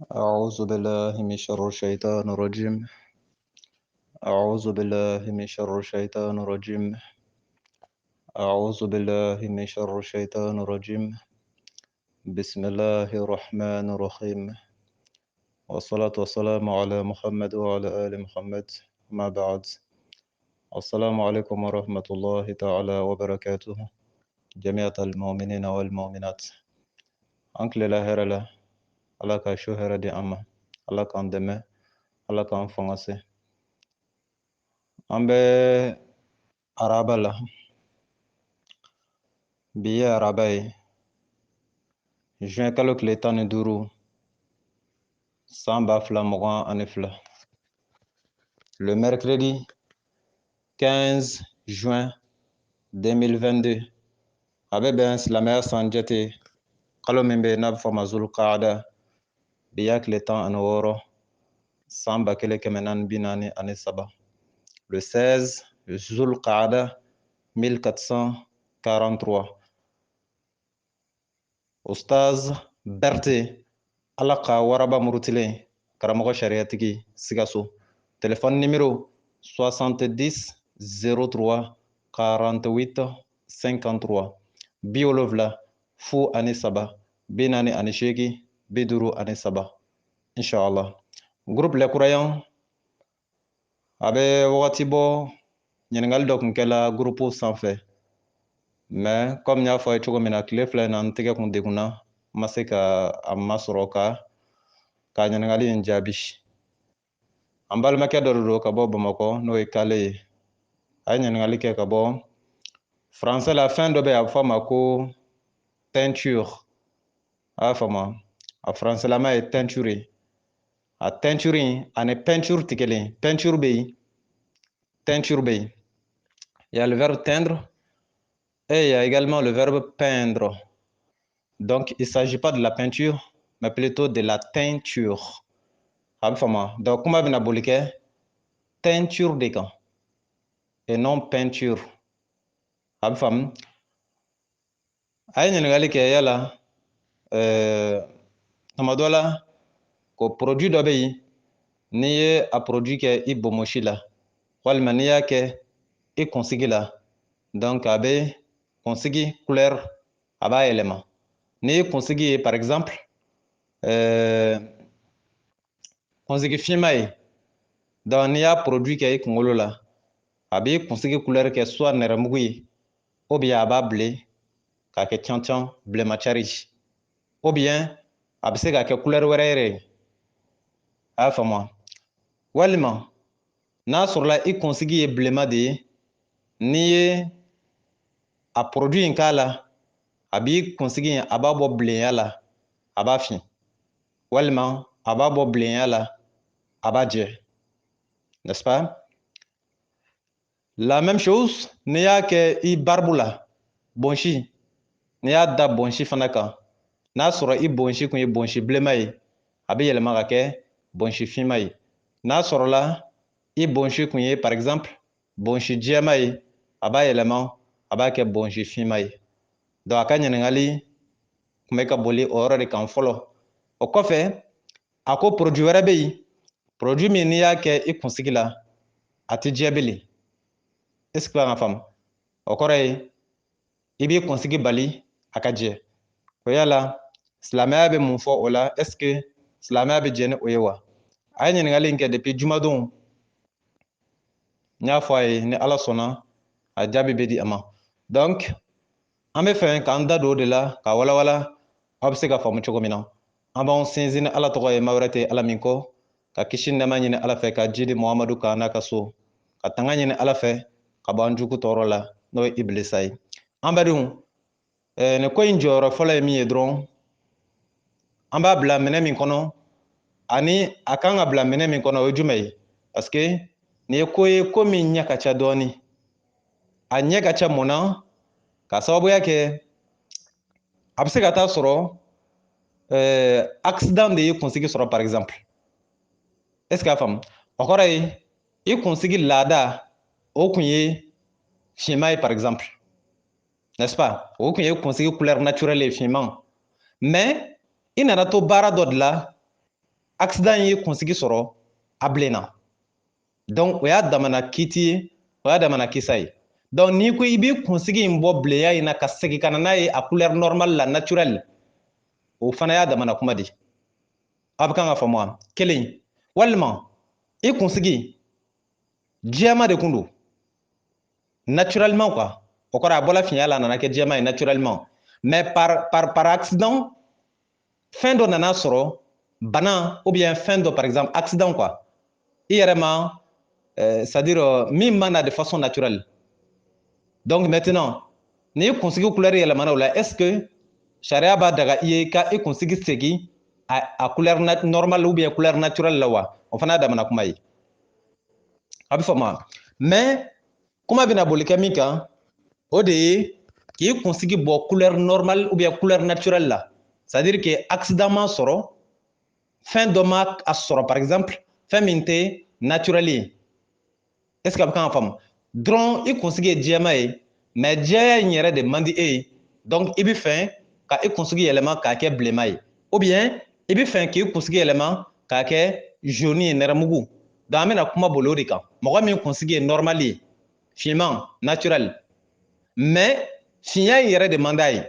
أعوذ بالله من شر الشيطان الرجيم. أعوذ بالله من شر الشيطان الرجيم. أعوذ بالله من شر الشيطان الرجيم. بسم الله الرحمن الرحيم. والصلاة والسلام على محمد وعلى آل محمد. ما بعد. السلام عليكم ورحمة الله تعالى وبركاته. جميع المؤمنين والمؤمنات. أنكل لا هرلا. Allah ka shuhara di amma. Allah k'an dɛmɛ. Allah k'an fanga se. An bɛ araba la. Bi ye araba ye. Juin kalo tile 15 san 2022. Le mercredi 15 juin 2022 a bɛ bɛn silamɛya san jate kalo min bɛ n'a bɛ fɔ ma Zulqaada. Bi ya tile 16 san 1443. Le 16 Zulqaada 1443. Ustaz Berté Ala ka waraba murutilen karamɔgɔ sariyatigi Sikaso. Téléphone numéro 70 03 48 53 70 03 48 53. Inch'Allah. Groupe Les Croyants a bɛ wagati bɔ ɲininkali dɔ kun kɛla groupe sanfɛ. Mais comme n y'a fɔ a ye cogo min na tile filɛ in na n tɛgɛ kun degunna n ma se ka a masɔrɔ ka ɲininkali in jaabi. An balimakɛ dɔ de don ka bɔ Bamakɔ n'o ye Kale ye. A ye ɲininkali kɛ ka bɔ français la fɛn dɔ bɛ yen a bɛ fɔ a ma ko teinture. A y'a faamu a français lama ye teinture ye. A teinture in ani peinture tɛ kelen ye. Peinture bɛ yen, teinture bɛ yen. Il y a le verbe teindre et il y a également le verbe peindre. Donc, il ne s'agit pas de la peinture, mais plutôt de la teinture. Donc, comment on a bolike teinture de kan et non peinture. A bɛ faamu. A ye ɲininkali kɛ yala tuma dɔ la ko produit dɔ bɛ yen n'i ye a produit kɛ i bomosi la walima n'i y'a kɛ i kunsigi la donc a bɛ kunsigi couleur a b'a yɛlɛma. N'i ye kunsigi ye par exemple kunsigi finma ye donc n'i y'a produit kɛ i kunkolo la a b'i kunsigi couleur kɛ soit nɛrɛmugu ye ou bien a b'a bilen k'a kɛ cancan bilenmacari ou bien a bɛ se k'a kɛ couleur wɛrɛ yɛrɛ ye. A y'a faamu. Walima n'a sɔrɔla i kunsigi ye bilenma de ye n'i ye a produit in k'a la a b'i kunsigi in a b'a bɔ bilenya la a b'a fin walima a b'a bɔ bilenya la a b'a jɛ, n'est-ce pas? La même chose n'i y'a kɛ i barbe la bɔnsi n'i y'a da bɔnsi fana kan n'a sɔrɔ i bɔnsi kun ye bɔnsi bilenma ye a bɛ yɛlɛma ka kɛ bɔnsi finma ye. N'a sɔrɔla i bɔnsi kun ye par exemple bɔnsi jɛma ye a b'a yɛlɛma a b'a kɛ bɔnsi finma ye. Donc a ka ɲininkali kun bɛ ka boli o yɔrɔ de kan fɔlɔ. O kɔfɛ a ko produit wɛrɛ bɛ yen produit min n'i y'a kɛ i kunsigi la a tɛ jɛ bilen. Est-ce que ka faamu? O kɔrɔ ye i b'i kunsigi bali a ka jɛ. O yala silamɛya bɛ mun fɔ o la? Est-ce que silamɛya bɛ jɛ ni o ye wa? A ye ɲininkali in kɛ depuis jumadon. N y'a fɔ a ye ni Ala sɔnna a jaabi bɛ di a ma. Donc an bɛ fɛ k'an da don o de la ka walawala aw bɛ se ka faamu cogo min na. An b'an sinsin ni Ala tɔgɔ ye maa wɛrɛ tɛ Ala min kɔ ka kisi nɛɛma ɲini Ala fɛ ka jidi Muhamadu kan n'a ka so ka tanga ɲini Ala fɛ ka bɔ an jugu tɔɔrɔ la n'o ye Ibilisa ye. An badenw nin ko in jɔyɔrɔ fɔlɔ ye min ye dɔrɔn an b'a bila minɛ min kɔnɔ ani a kan ka bila minɛ min kɔnɔ o ye jumɛn ye? Parce que nin ye ko ye ko min ɲɛ ka ca dɔɔni. A ɲɛ ka ca mun na? Ka sababuya kɛ a bɛ se ka taa sɔrɔ accident de ye kunsigi sɔrɔ par exemple. Est-ce que a faamu? O kɔrɔ ye i kunsigi laada o kun ye finman ye par exemple, n'est-ce pas? O kun ye kunsigi couleur naturelle ye finman. Mais i nana to baara dɔ de la accident ye kunsigi sɔrɔ a bilenna donc o y'a damana kiti ye o y'a damana kisa ye donc n'i ko i b'i kunsigi in bɔ bilenya in na ka segin ka na n'a ye a couleur normale la naturelle o fana y'a damana kuma di a bɛ kan ka faamu wa kelen walima i kunsigi jɛma de kun don naturellement quoi o kɔrɔ a bɔla fiɲɛ la a nana kɛ jɛma ye naturellement mais par accident fɛn dɔ nana sɔrɔ bana ou bien fɛn dɔ par exemple accident quoi i yɛrɛ ma c'est-à-dire min ma na de façon naturelle donc maintenant ni i kunsigi couleur yɛlɛmana o la est-ce que sariya b'a daga i ye ka i kunsigi segin a couleur normale ou bien couleur naturelle la wa o fana y'a damana kuma ye a bɛ faamu mais kuma bɛna boli kɛ min kan o de ye k'i kunsigi bɔ couleur normale ou bien couleur naturelle la c'est-à-dire que accident ma sɔrɔ fɛn dɔ ma a sɔrɔ par exemple fɛn min tɛ naturel ye est-ce que a bɛ kan ka faamu dɔrɔn i kunsigi ye jɛma ye mais jɛya in yɛrɛ de man di e ye donc i bɛ fɛ ka i kunsigi yɛlɛma k'a kɛ bilenma ye ou bien i bɛ fɛ k'i kunsigi yɛlɛma k'a kɛ jaune ye nɛrɛmugu donc an bɛna kuma boli o de kan mɔgɔ min kunsigi ye normal ye finman naturel mais fiɲɛ in yɛrɛ de man d'a ye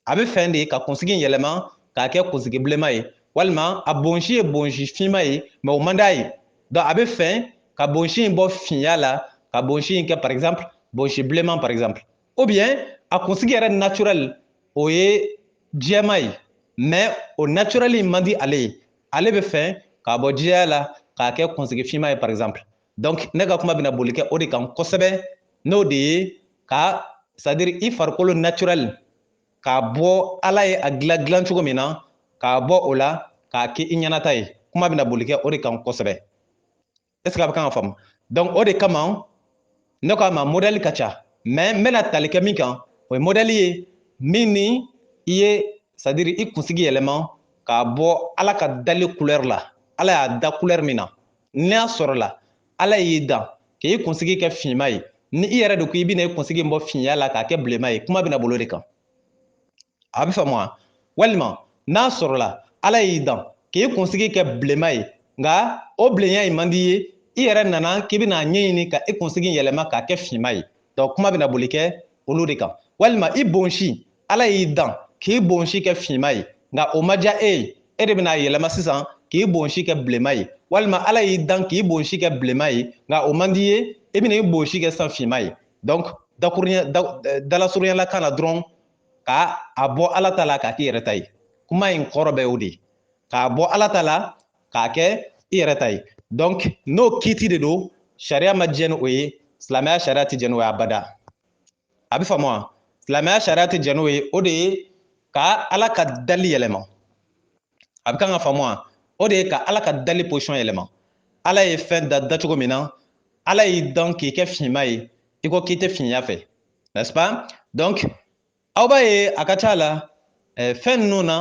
a bɛ fɛ de ka kunsigi in yɛlɛma k'a kɛ kunsigi bilenma ye walima a bonsi ye bonsi finman ye mais o man d'a ye donc a bɛ fɛ ka bonsi in bɔ fiɲɛ la ka bonsi in kɛ par exemple bonsi bilenman par exemple ou bien a kunsigi yɛrɛ naturel o ye jɛma ye mais o naturel in man di ale ye ale bɛ fɛ k'a bɔ jɛya la k'a kɛ kunsigi finman ye par exemple donc ne ka kuma bɛna boli kɛ o de kan kosɛbɛ n'o de ye ka c'est-à-dire i farikolo naturel k'a bɔ ala ye a dilan cogo min na k'a bɔ o la k'a kɛ i ɲɛnata ye kuma bɛna boli kɛ o de kan kosɛbɛ est ce que a bɛ kan ka faamu donc o de kama ne ko a ma modèle ka ca mais n bɛna tali kɛ min kan o ye modèle ye min ni i ye c'est à dire i kunsigi yɛlɛma k'a bɔ ala ka dali couleur la ala y'a da couleur min na n'a sɔrɔ la ala y'i dan k'i kunsigi kɛ finman ye ni i yɛrɛ de ko i bɛna i kunsigi bɔ fiɲɛ la k'a kɛ bilenman ye kuma bɛna boli o de kan a bɛ faamu wa walima n'a sɔrɔla ala y'i dan k'i kunsigi kɛ bilenman ye nka o bilenya in man di ye i yɛrɛ nana k'i bɛna ɲɛɲini ka i kunsigi yɛlɛma k'a kɛ finman ye donc kuma bɛna boli kɛ olu de kan walima i bonsi ala y'i dan k'i bonsi kɛ finman ye nka o ma diya e ye e de bɛna yɛlɛma sisan k'i bonsi kɛ bilenman ye walima ala y'i dan k'i bonsi kɛ bilenman ye nka o man di ye e bɛna i bonsi kɛ sisan finman ye donc dalasurunyala kan na dɔrɔn ka a bɔ ala ta la k'a k'i yɛrɛ ta ye kuma in kɔrɔ bɛ o de k'a bɔ ala ta la k'a kɛ i yɛrɛ ta ye donc n'o kiiti de don sariya ma diɲɛ ni o ye silamɛya sariya tɛ diɲɛ n'o ye abada a bɛ faamu wa silamɛya sariya tɛ diɲɛ n'o ye o de ye ka ala ka dali yɛlɛma a bɛ kan ka faamu wa o de ye ka ala ka dali position yɛlɛma ala ye fɛn da cogo min na ala y'i dan k'i kɛ finman ye i ko k'i tɛ finya fɛ n'est-ce pas donc aw b'a ye a ka ca la fɛn ninnu na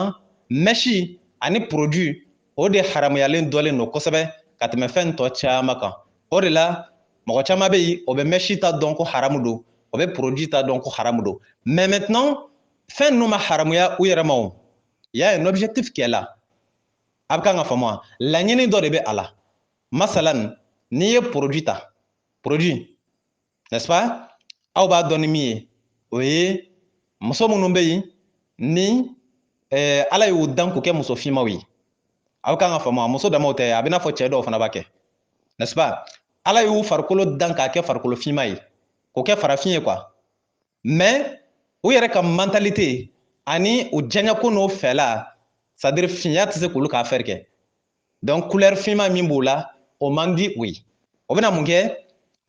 mèche ani produit o de haramuyalen dɔlen don kosɛbɛ ka tɛmɛ fɛn tɔ caman kan o de la mɔgɔ caman bɛ yen o bɛ mèche ta dɔn ko haramu don o bɛ produit ta dɔn ko haramu don mais maintenant fɛn ninnu ma haramuya u yɛrɛ ma o il y a un objectif qui est là a bɛ kan ka faamu wa laɲini dɔ de bɛ a la masalan n'i ye produit ta produit n'est-ce pas aw b'a dɔn ni min ye o ye muso minnu bɛ yen ni ala y'u dan k'u kɛ muso finmanw ye aw kan ka faamu muso damaw tɛ a bɛ n'a fɔ cɛ dɔw fana b'a kɛ n'est-ce pas ala y'u farikolo dan k'a kɛ farikolo finman ye k'o kɛ farafin ye quoi mais u yɛrɛ ka mentalité ani u diyaɲako n'o fɛla c'est-à-dire finya tɛ se k'olu ka affaire kɛ donc couleur finman min b'o la o man di o ye o bɛna mun kɛ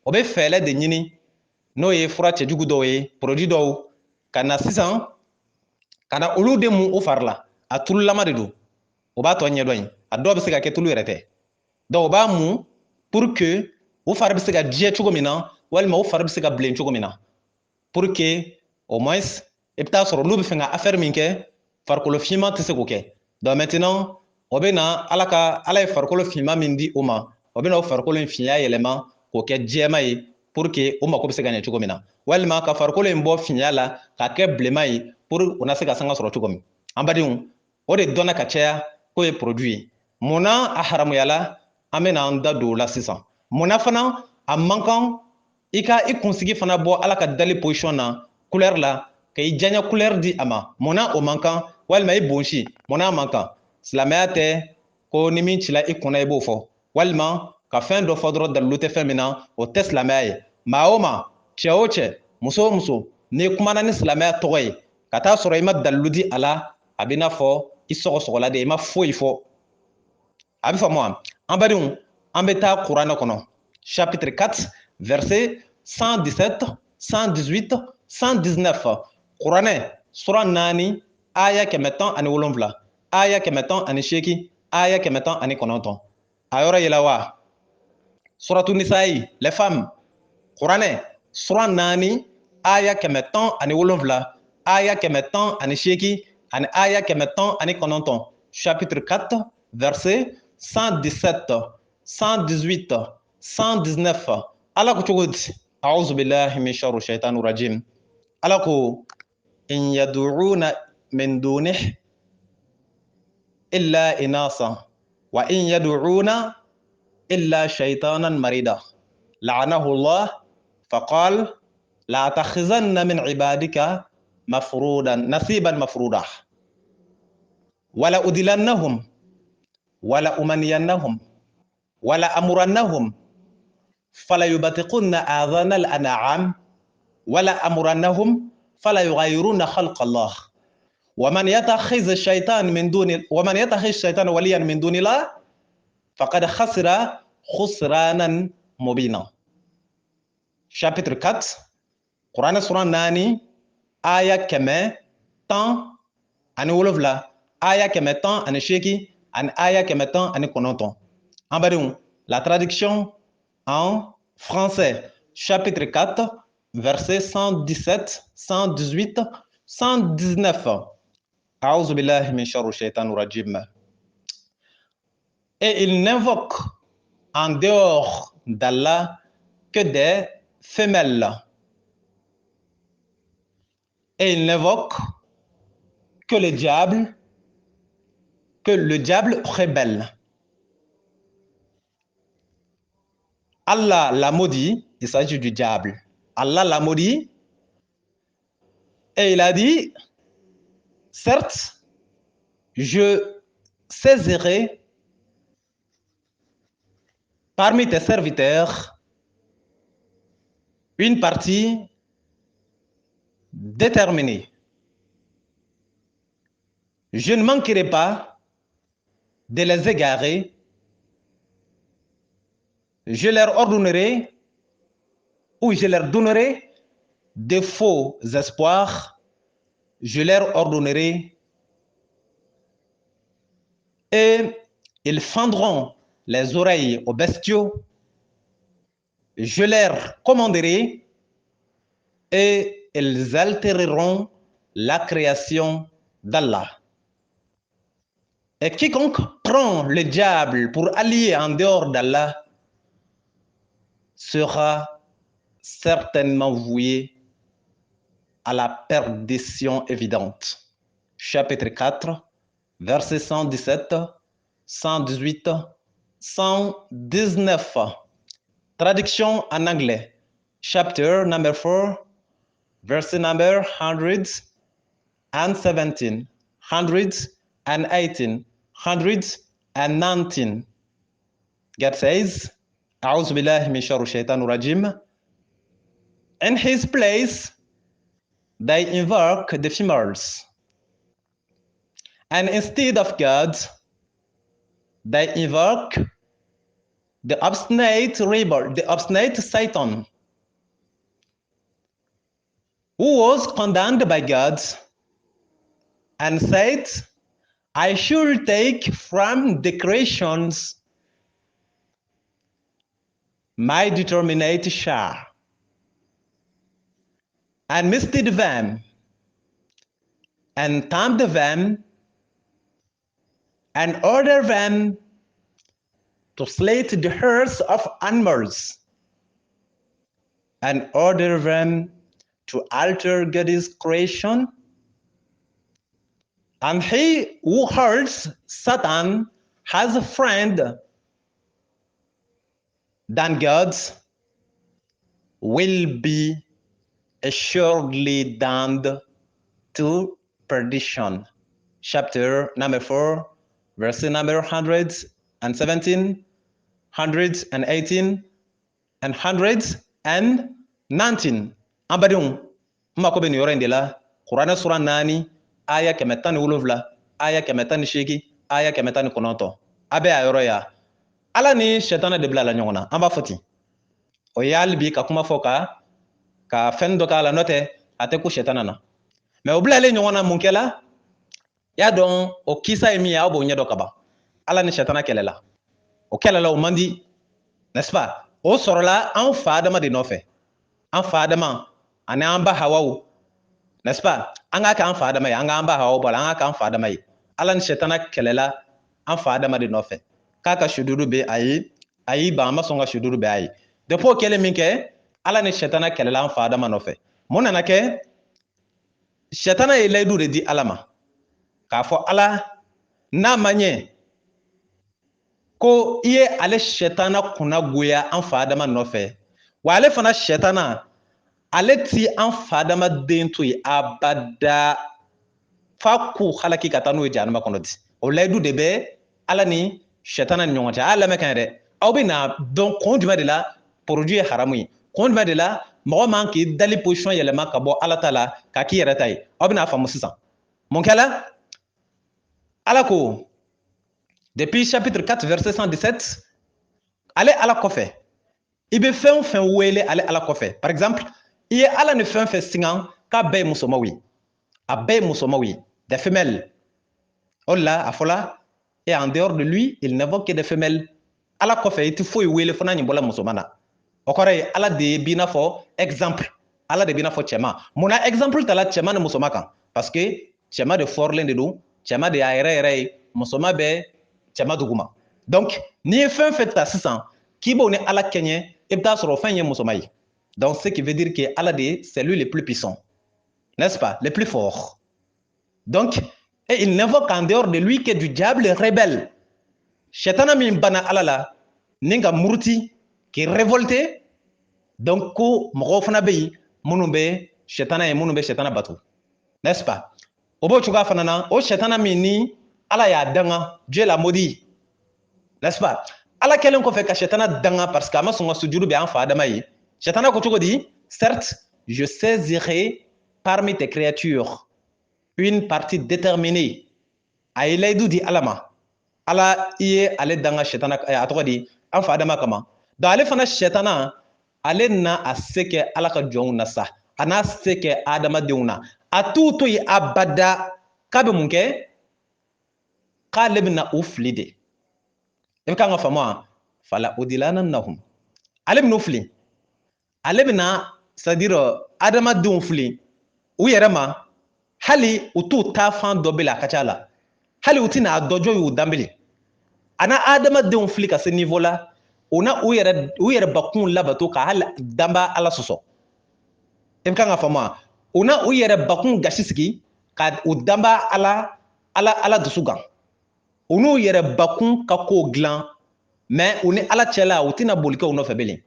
o bɛ fɛɛrɛ de ɲini n'o ye fura cɛjugu dɔw ye produit dɔw ka na sisan ka na olu de mun u fari la a tululama de don o b'a tɔ ɲɛdɔn yen a dɔw bɛ se ka kɛ tulu yɛrɛ tɛ donc o b'a mun pour que u fari bɛ se ka jɛ cogo min na walima u fari bɛ se ka bilen cogo min na pour que au moins i bɛ taa sɔrɔ olu bɛ fɛ ka affaire min kɛ farikolo finman tɛ se k'o kɛ donc maintenant o bɛ na ala ye farikolo finman min di o ma o bɛ na o farikolo in finya yɛlɛma k'o kɛ jɛma ye pour que o mako bɛ se ka ɲɛ cogo min na walima ka farikolo in bɔ finya la k'a kɛ bilenman ye pour o na se ka sanga sɔrɔ cogo min an badenw o de dɔnna ka caya k'o ye produit ye Muna a haramuyala an bɛna an da don o la sisan. Muna fana a man kan i ka i kunsigi fana bɔ Ala ka dali position na couleur la ka i diyaɲa couleur di a ma. Muna o man kan walima i bonsi muna a man kan. Silamɛya tɛ ko ni min cila i kunna i b'o fɔ walima ka fɛn dɔ fɔ dɔrɔn dalilu tɛ fɛn min na o tɛ silamɛya ye. Maa o maa, cɛ o cɛ, muso o muso, n'i kumana ni silamɛya tɔgɔ ye ka taa sɔrɔ i ma dalilu di a la, a b'i n'a fɔ i sɔgɔsɔgɔla de, i ma foyi fɔ. A bɛ faamu wa? An badenw, an bɛ taa kuranɛ kɔnɔ chapitre 4 verset 117 118 119 kuranɛ sura 4 aya 117 aya 108 aya 119 a yɔrɔ yela wa? suratu nisa'i les femmes kuranɛ sura 4 aya 117 aya 108 ani aya 119 chapitre 4 verset 117 118 119 Ala ko cogo di? A'udhu billahi min sharri shaitanir rajim. Ala ko in yad'una min dunihi illa inasa wa in yad'una illa shaitanan marida la'anahu Allah faqal la takhizanna min ibadika mafrudan nasiban mafruda wala udilannahum wala umaniyannahum wala amurannahum fala yubatiqunna adhana al-an'am wala amurannahum fala yughayyiruna khalqa Allah ومن يتخذ الشيطان من دون ومن يتخذ الشيطان وليا من دون الله فقد خسر خسرانا مبينا. Chapitre 4 Quran sura 4 aya 117 aya 108 and aya 119. En badoun, la traduction en français, chapitre 4, verset 117, 118, 119. A'udhu billahi min sharri shaitanir rajim. Et il n'invoque en dehors d'Allah que des femelles. Et il n'invoque que le diable rebelle. Allah l'a maudit, il s'agit du diable. Allah l'a maudit et il a dit, certes, je saisirai parmi tes serviteurs une partie déterminée. Je ne manquerai pas de les égarer. Je leur ordonnerai ou je leur donnerai de faux espoirs. Je leur ordonnerai et ils fendront les oreilles aux bestiaux. Je leur commanderai et ils altéreront la création d'Allah. Et quiconque prend le diable pour allié en dehors d'Allah sera certainement voué à la perdition évidente. Chapitre 4, verset 117, 118, 119. Traduction en anglais. Chapter number 4, verset number 117, 118, 119. God says, A'udhu billahi min sharri shaitanir rajim. In his place, they invoke the females. And instead of God, they invoke the obstinate rebel, the obstinate Satan, who was condemned by God and said, I should take from the creations my determinate share, and misted them, and tamed them, and ordered them to slay the herds of animals, and order them to alter God's creation. And he who hurts Satan has a friend than God will be assuredly damned to perdition. Chapter number 4, verse number 117, 118, and 119. Ambadung, mako be ni yɔrɔ in de la, Kuranɛ sura 4, aya 117, aya 118, aya 119. A bɛ a yɔrɔ ya. Ala ni shetana de bila la ɲɔgɔn na. An b'a fɔ ten. O ye hali bi ka kuma fɔ ka fɛn dɔ k'a la, n'o tɛ a tɛ ko shetana na. Mais o bilalen ɲɔgɔn na mun kɛla? Y'a dɔn o kisa ye min ye aw b'o ɲɛdɔn ka ban. Ala ni shetana kɛlɛla. O kɛlɛla o man di, n'est-ce pas? O sɔrɔla an fa Adama de nɔfɛ. An fa Adama ani an ba Hawawu, n'est-ce pas? An k'a kɛ an fa Adama ye, an k'an ba Hawawu bɔ a la, an k'a kɛ an fa Adama ye. Ala ni shetana kɛlɛla an fa Adama de nɔfɛ. K'a ka sujuru bɛ a ye, a y'i ban, a ma sɔn ka sujuru bɛ a ye. Depuis o kɛlen min kɛ, Ala ni shetana kɛlɛla an fa Adama nɔfɛ. Mun nana kɛ? Shetana ye layidu de di Ala ma. K'a fɔ Ala, n'a ma ɲɛ ko i ye ale shetana kunna goya an fa Adama nɔfɛ, wa ale fana shetana ale ti an fa Adama den to yen abada fa k'u halaki ka taa n'o ye jahanama kɔnɔ di. O layidu de bɛ Ala ni shetana ni ɲɔgɔn cɛ. A y'a lamɛn ka ɲɛ dɛ. Aw bɛ na dɔn kun jumɛn de la produit ye haramu ye, kun jumɛn de la mɔgɔ man k'i dali position yɛlɛma ka bɔ Ala ta la ka k'i yɛrɛ ta ye. Aw bɛ n'a faamu sisan. Mun kɛla? Ala ko depuis chapitre 4 verset 117, ale Ala kɔfɛ i bɛ fɛn o fɛn wele ale Ala kɔfɛ. Par exemple, i ye Ala ni fɛn fɛn singan k'a bɛɛ ye musomaw ye. A bɛɛ ye musomaw ye, des femelles. O la a fɔla, et en dehors de lui, il n'invoque que des femelles. Ala kɔfɛ i tɛ foyi wele fo n'a ɲɛ bɔla musoman na. O kɔrɔ ye Ala de b'i n'a fɔ exemple. Ala de b'i n'a fɔ cɛman. Munna exemple tala cɛman ni musoman kan? Parce que cɛman de fɔrilen de don, cɛman de y'a yɛrɛ yɛrɛ ye, musoman bɛ cɛman duguma. Donc n'i ye fɛn fɛn ta sisan k'i b'o ni Ala kɛɲɛ, i bɛ taa sɔrɔ o fɛn ye musoman ye. Donc ce qui veut dire que Ala de c'est lui le plus puissant, n'est-ce pas? Le plus fort. Donc et il n'invoque en dehors de lui que du diable rebelle. Shetana min bana Ala la, ni ka muruti, qui est révolté, donc ko mɔgɔw fana bɛ yen minnu bɛ shetana ye, minnu bɛ shetana bato, n'est-ce pas? O b'o cogoya fana na, o shetana min ni Ala y'a danga, Dieu l'a maudit, n'est-ce pas? Ala kɛlen kɔfɛ ka shetana danga parce que a ma sɔn ka sujuru bɛ an fa Adama ye. Shetana ko cogo di? Certes, je saisirai parmi tes créatures une partie déterminée. A ye layidu di Ala ma. Ala i ye ale danga shetana a tɔgɔ di an fa Adama kama. Donc ale fana shetana ale na a se kɛ Ala ka jɔnw na sa, a n'a se kɛ adamadenw na. A t'u to yen abada k'a bɛ mun kɛ? K'ale bɛna u fili de. I bɛ kan ka faamu wa? Fala udilannahum. Ale bɛna u fili. Ale bɛna c'est-à-dire adamadenw fili u yɛrɛ ma, hali u t'u taa fan dɔ bɛ a ka ca la. Hali u tɛna a dɔjɔ y'u danbele. A na adamadenw fili ka se niveau la, u na u yɛrɛ bakun labato ka hali danba Ala sɔsɔ. I bɛ kan ka faamu wa? U na u yɛrɛ bakun gasi sigi ka u danba Ala dusu kan. U n'u yɛrɛ bakun ka kow dilan, mais u ni Ala cɛla u tɛna boli kɛ u nɔfɛ bilen.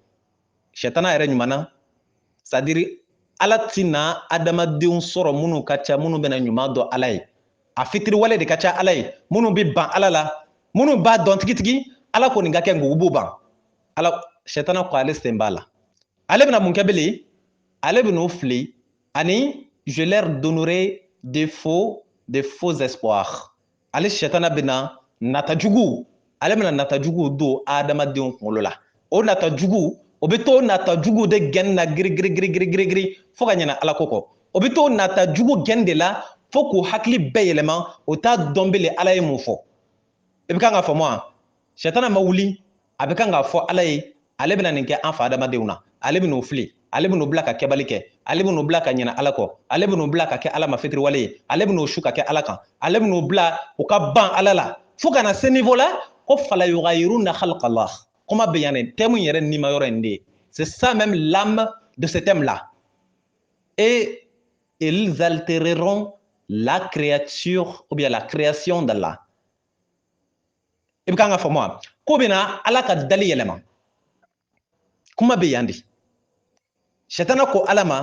Shetana yɛrɛ ɲuman, c'est-à-dire Ala tɛna adamadenw sɔrɔ minnu ka ca, minnu bɛna ɲuman dɔn Ala ye. A fitiriwale de ka ca Ala ye, minnu bɛ ban Ala la, minnu b'a dɔn tigitigi, Ala ko nin ka kɛ nka u b'o ban. Ala shetana ko ale sen b'a la. Ale bɛna mun kɛ bilen? Ale bɛna o fili ani je leur donnerai des faux espoirs. Ale shetana bɛna nata jugu, ale bɛna nata jugu don adamadenw kunkolo la. O nata jugu, o bɛ to nata jugu de gɛn na giri fo ka ɲɛna Ala ko kɔ. O bɛ to nata jugu gɛn de la fo k'u hakili bɛɛ yɛlɛma, o t'a dɔn bilen Ala ye mun fɔ. I bɛ kan ka faamu wa? Shetana ma wuli, a bɛ kan k'a fɔ Ala ye, ale bɛna nin kɛ an fa adamadenw na. Ale bɛn'o fili, ale bɛn'o bila ka kɛbali kɛ, ale bɛn'o bila ka ɲɛna Ala kɔ, ale bɛn'o bila ka kɛ Ala ma fitiriwale ye, ale bɛn'o su ka kɛ Ala kan, ale bɛn'o bila u ka ban Ala la fo ka na se niveau la ko fala yughayyiruna khalqallah. Kuma bɛ yan dɛ, thème yɛrɛ nima yɔrɔ in de. C'est ça même l'âme de ce thème-là. Et ils altéreront la créature ou bien la création d'Allah. i bɛ kan ka faamu ko bɛna ala ka dali yɛlɛma kuma bɛ yan de shetana ko ala ma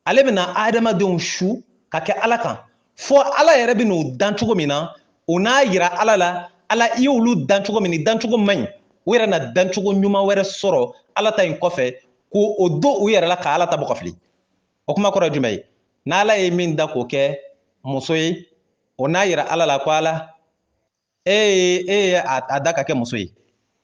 ale bɛna adamadenw su ka kɛ ala kan fo ala yɛrɛ bɛ n'o dan cogo min na o n'a yira ala la ala i y'olu dan cogo min ni dan cogo man ɲi o yɛrɛ na dan cogo ɲuman wɛrɛ sɔrɔ ala ta in kɔfɛ ko o don u yɛrɛ la ka ala ta bɔ ka fili o kuma kɔrɔ jumɛn ye n'ala ye min da k'o kɛ muso ye o n'a yira ala la ko ala e ye a da ka kɛ muso ye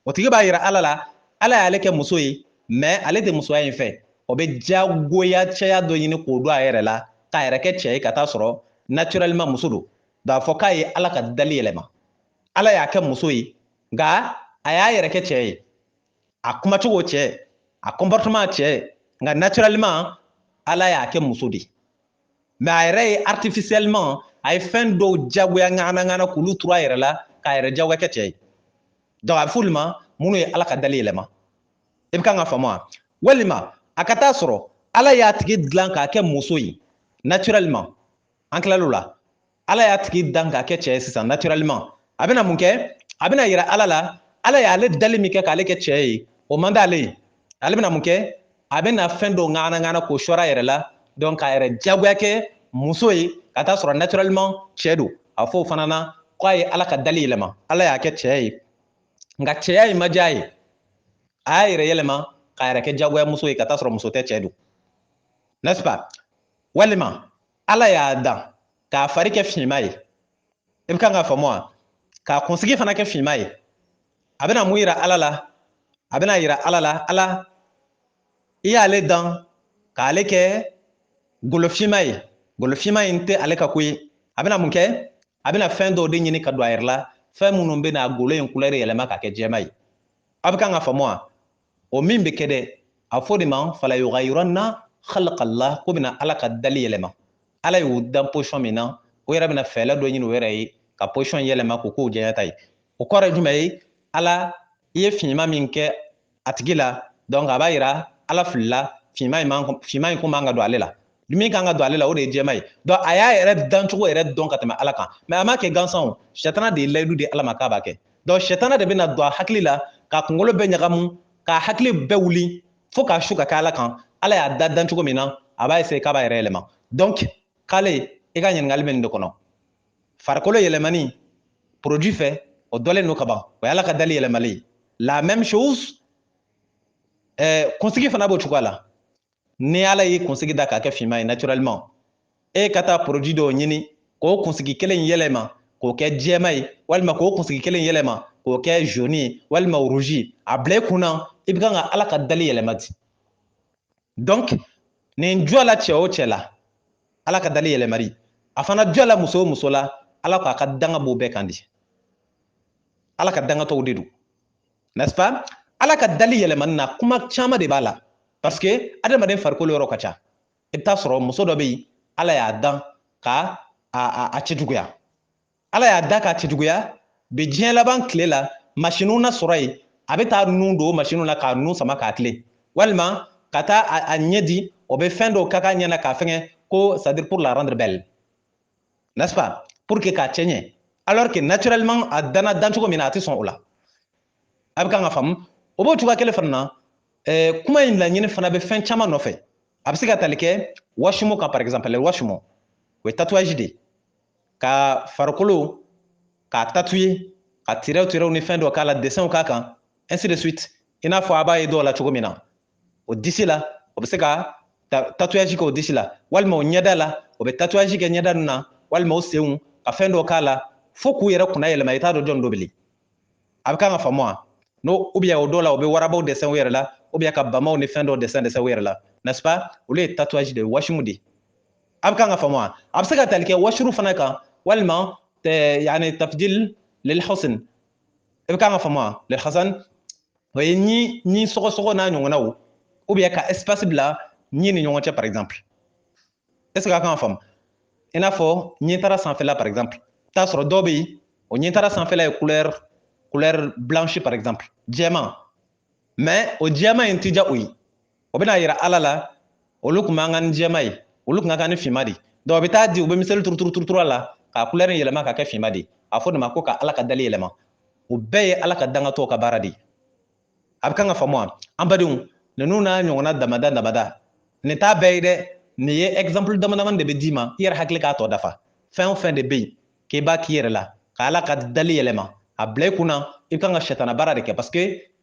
o tigi b'a yira ala la ala y'ale kɛ muso ye mais ale tɛ musoya in fɛ o bɛ jagoya cɛya dɔ ɲini k'o don a yɛrɛ la k'a yɛrɛ kɛ cɛ ye ka taa sɔrɔ naturellement muso don k'a fɔ k'a ye ala ka dali yɛlɛma ala y'a kɛ muso ye nka a y'a yɛrɛ kɛ cɛ ye a kumacogo cɛ a comportement cɛ nka naturellement ala y'a kɛ muso de mais a yɛrɛ ye artificiellement a ye fɛn dɔw jagoya ŋana k'olu turu a yɛrɛ la k'a yɛrɛ jagoya kɛ cɛ ye donc a bɛ f'olu ma minnu ye ala ka dali yɛlɛma i bɛ kan ka faamu wa walima a ka taa sɔrɔ ala y'a tigi dilan k'a kɛ muso ye naturellement an tilal'o la ala y'a tigi dan k'a kɛ cɛ ye sisan naturellement a bɛna mun kɛ a bɛna yira ala la ala y'ale dali min kɛ k'ale kɛ cɛ ye o man d'ale ye ale bɛna mun kɛ a bɛna fɛn dɔw ŋana k'o sɔrɔ a yɛrɛ la donc k'a yɛrɛ jagoya kɛ muso ye ka taa sɔrɔ naturellement cɛ don a fɔ o fana na k'a ye ala ka dali yɛlɛma ala y'a kɛ cɛ ye nka cɛya in ma diya a ye a y'a yɛrɛ yɛlɛma k'a yɛrɛ kɛ jagoya muso ye ka taa sɔrɔ muso tɛ cɛ don n'est-ce pas walima ala y'a dan k'a fari kɛ finman ye i bɛ kan ka faamu wa k'a kunsigi fana kɛ finman ye a bɛna mun yira ala la a bɛna yira ala la ala i y'ale dan k'ale kɛ golofinman ye golofinman in tɛ ale ka ko ye a bɛna mun kɛ a bɛna fɛn dɔw de ɲini ka don a yɛrɛ la fɛn minnu bɛna golo in couleur yɛlɛma k'a kɛ jɛman ye a bɛ kan ka faamu wa o min bɛ kɛ dɛ a fɔ de ma fala yughayyiranna khalqallah ko bɛna ala ka dali yɛlɛma ala y'o dan position min na o yɛrɛ bɛna fɛɛrɛ dɔ ɲini o yɛrɛ ye ka position yɛlɛma k'o k'o jɛnya ta ye o kɔrɔ ye jumɛn ye ala i ye finman min kɛ a tigi la donc a b'a yira ala filila finman in kun man ka don ale la min kan ka don ale la o de ye jɛman ye donc a y'a yɛrɛ dancogo yɛrɛ dɔn ka tɛmɛ ala kan mais a m'a kɛ gansan o sitana de ye layidu di ala ma k'a b'a kɛ donc sitana de bɛna don a hakili la k'a kunkolo bɛɛ ɲagamu k'a hakili bɛɛ wuli fo k'a su ka kɛ ala kan ala y'a da dancogo min na a b'a essayer k'a b'a yɛrɛ yɛlɛma donc k'ale i ka ɲininkali bɛ nin de kɔnɔ farikolo yɛlɛmani produit fɛ o dɔlen don ka ban o ye ala ka dali yɛlɛmali la même chose kunsigi fana b'o cogoya la ni ala y'i kunsigi da k'a kɛ finman ye naturellement e ka taa produit dɔw ɲini k'o kunsigi kelen yɛlɛma k'o kɛ jɛman ye walima k'o kunsigi kelen yɛlɛma k'o kɛ jaune ye walima rouge a bila i kun na i bɛ kan ka ala ka dali yɛlɛma di donc nin jɔ la cɛ o cɛ la ala ka dali yɛlɛmali a fana jɔ la muso o muso la ala k'a ka danga b'o bɛɛ kan di ala ka dangatɔw de don n'est-ce pas ala ka dali yɛlɛmani na kuma caman de b'a la parce que adamaden farikolo yɔrɔ ka ca i bɛ taa sɔrɔ muso dɔ bɛ yen ala y'a dan ka a cɛjuguya ala y'a da k'a cɛjuguya bi diɲɛ laban tile la machine na sɔrɔ yen a bɛ taa nun don machine na k'a nun sama k'a tilen walima ka taa a ɲɛ di o bɛ fɛn dɔw ka k'a ɲɛ na k'a fɛngɛ ko c'est à dire pour la rendre belle n'est-ce pas pour que k'a cɛ ɲɛ alors que naturellement a danna dancogo min na a tɛ sɔn o la a bɛ kan ka faamu o b'o cogoya kelen fana na kuma in laɲini fana bɛ fɛn caman nɔfɛ a bɛ se ka tali kɛ washimo kan par exemple washimo o ye tatouage de ka farikolo k'a tatouer ka tirɛw ni fɛn dɔ k'a la dessinw k'a kan ainsi de suite i n'a fɔ a b'a ye dɔw la cogo min na o disi la o bɛ se ka tatouage kɛ o disi la walima o ɲɛda la o bɛ tatouage kɛ ɲɛda ninnu na walima o senw ka fɛn dɔ k'a la fo k'u yɛrɛ kunna yɛlɛma i t'a dɔn jɔn dɔ bilen a bɛ kan ka faamu wa n'o ou bien o dɔw la o bɛ warabaw dessin u yɛrɛ la ou bien ka bamaw ni fɛn dɔw dessin u yɛrɛ la n'est-ce pas olu ye tatouage de washimu de a bɛ kan ka faamu wa a bɛ se ka tali kɛ washiru fana kan walima yani tafdil lil husn i bɛ kan ka faamu wa lil hasan o ye ɲi sɔgɔsɔgɔ n'a ɲɔgɔnnaw ou bien ka espace bila ɲi ni ɲɔgɔn cɛ par exemple est ce que a kan ka faamu i n'a fɔ ɲɛtara sanfɛla par exemple i t'a sɔrɔ dɔw bɛ yen o ɲɛtara sanfɛla ye couleur blanche par exemple jɛman mais o jɛman in tɛ diya o ye o bɛna yira ala la olu tun man kan ni jɛman ye olu tun ka kan ni finman de donc o bɛ taa di u bɛ miseli turu a la k'a couleur in yɛlɛma k'a kɛ finman de a fɔ de ma ko ka ala ka dali yɛlɛma o bɛɛ ye ala ka dangatɔw ka baara de ye a bɛ kan ka faamu wa an badenw ninnu n'a ɲɔgɔnna damada nin t'a bɛɛ ye dɛ nin ye exemple damadamani de bɛ d'i ma i yɛrɛ hakili k'a tɔ dafa fɛn o fɛn de bɛ yen k'i b'a k'i yɛrɛ la ka ala ka dali yɛlɛma a bila i kunna i kan ka sɛtana baara de kɛ parce que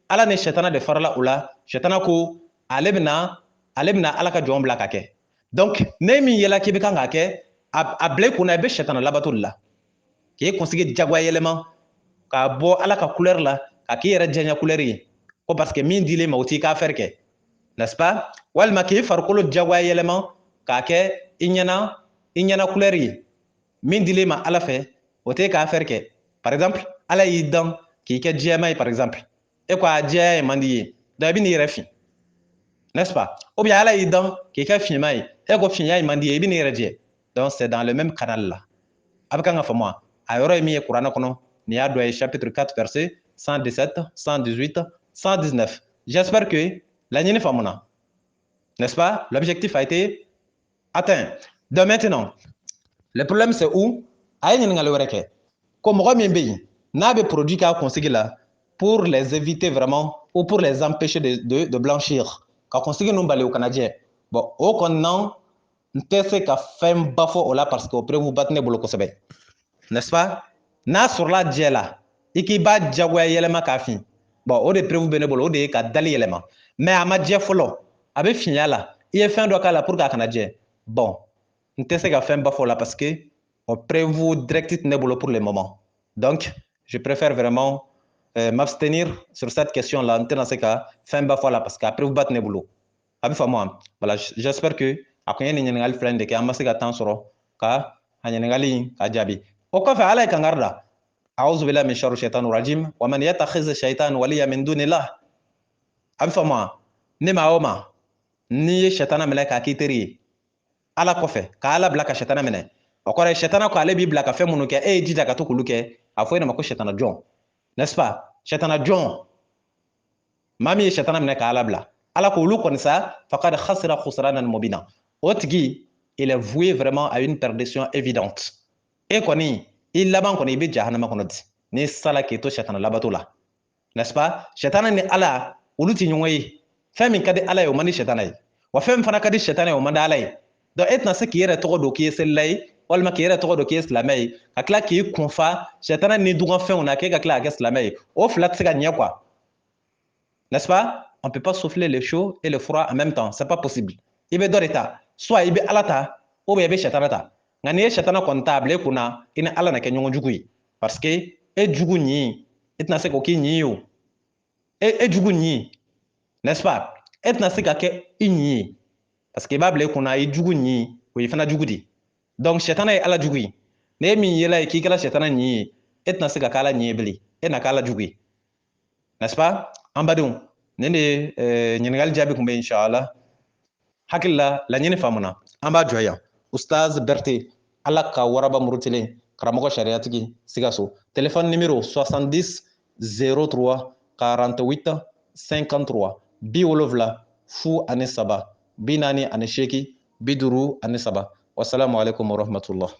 ala ni sɛtana de farala o la sɛtana ko ale bɛna ala ka jɔn bila ka kɛ donc ne min yɛlɛ k'i bɛ kan k'a kɛ a bila i kunna i bɛ sɛtana labato de la k'e kunsigi jagoya yɛlɛma k'a bɔ ala ka couleur la ka k'i yɛrɛ diyaɲa couleur ye ko parce que min dilen ma o t'i ka affaire kɛ n'est-ce pas walima k'i farikolo jagoya yɛlɛma k'a kɛ i ɲɛna couleur ye min dilen ma ala fɛ o t'e ka affaire kɛ par exemple ala y'i dan k'i kɛ jɛma ye par exemple e ko a jɛya ye man di ye donc i bɛ n'i yɛrɛ fin n'est-ce pas ou bien ala y'i dan k'i kɛ finma ye e ko finya ye man di ye i bɛ n'i yɛrɛ jɛ donc c'est dans le même canal là a bɛ kan ka faamu wa a yɔrɔ ye min ye kuranɛ kɔnɔ nin y'a dɔ ye chapitre 4 verset 117 118 119 j'espère que laɲini faamuna n'est-ce pas l'objectif a été atteint donc maintenant le problème c'est où a ye ɲininkali wɛrɛ kɛ ko mɔgɔ min bɛ yen n'a bɛ produit k'a kunsigi la pour les éviter vraiment ou pour les empêcher de blanchir ka kunsigi ninnu bali u kana jɛ bon o kɔni na n tɛ se ka fɛnba fɔ o la parce que o preuve ba tɛ ne bolo kosɛbɛ n'est-ce pas n'a sɔrɔla jɛ la i k'i b'a jagoya yɛlɛma k'a fin bon o de preuve bɛ ne bolo o de ye ka dali yɛlɛma mais a ma jɛ fɔlɔ a bɛ finya la i ye fɛn dɔ k'a la pour que a kana jɛ bon n tɛ se ka fɛnba fɔ o la parce que o preuve direct tɛ ne bolo pour le moment donc je préfère vraiment m'abstenir sur cette question là n tɛna se ka fɛnba fɔ a la parce que a preuve ba tɛ ne bolo a bɛ faamu wa voilà j'espère que a kun ye nin ɲininkali fila in de kɛ an ma se ka temps sɔrɔ ka a ɲininkali in ka jaabi o kɔfɛ ala ye kangari da أعوذ بالله من شر الشيطان الرجيم ومن يتخذ الشيطان وليا من دون الله a bɛ faamu wa ne ma o ma n'i ye sɛtana minɛ k'a k'i teri ye ala kɔfɛ ka ala bila ka sɛtana minɛ o kɔrɔ ye sɛtana ko ale b'i bila ka fɛn minnu kɛ e ye jija ka to k'olu kɛ a fɔ e de ma ko sɛtana jɔn n'est-ce pas sɛtana jɔn maa min ye sɛtana minɛ ka ala bila ala ko olu kɔni sa faqad khasira khusranan mubina o tigi il est voué vraiment à une perdition évidente e kɔni i laban kɔni i bɛ jahanama kɔnɔ di n'i sala k'i to sɛtana labato la n'est-ce pas sɛtana ni ala olu tɛ ɲɔgɔn ye fɛn min ka di ala ye o man di sɛtana ye wa fɛn min fana ka di sɛtana ye o man di ala ye donc e tɛna se k'i yɛrɛ tɔgɔ don k'i ye selila ye walima k'i yɛrɛ tɔgɔ don k'i ye silamɛ ye ka tila k'i kunfa sɛtana ni dungafɛnw na k'e ka tila ka kɛ silamɛ ye o fila tɛ se ka ɲɛ quoi n'est-ce pas on peut pas souffler le chaud et le froid en même temps c'est pas possible i bɛ dɔ de ta soit i bɛ ala ta ou bien i bɛ sɛtana ta nka n'i ye sɛtana kɔni ta a bila i kunna i ni ala na kɛ ɲɔgɔn jugu ye parce que e jugu ɲi i tɛna se k'o k'i ɲi ye o e jugu ɲi n'est-ce pas e tɛna se ka kɛ i ɲi ye parce que i b'a bila i kunna i jugu ɲi o ye fana jugu de donc sɛtana ye ala jugu ye n'e min yela ye k'i kɛra sɛtana ɲi ye e tɛna se ka kɛ ala ɲi ye bilen e na kɛ ala jugu ye n'est-ce pas an badenw nin de ye ɲininkali jaabi kun bɛ inshallah hakili la laɲini faamuna an b'a jɔ yan ustaz berete ala ka waraba murutilen karamɔgɔ sariyatigi sikaso téléphone numéro 70 03 48 53 70 43 48 53 wasalamu alaikum warahmatullah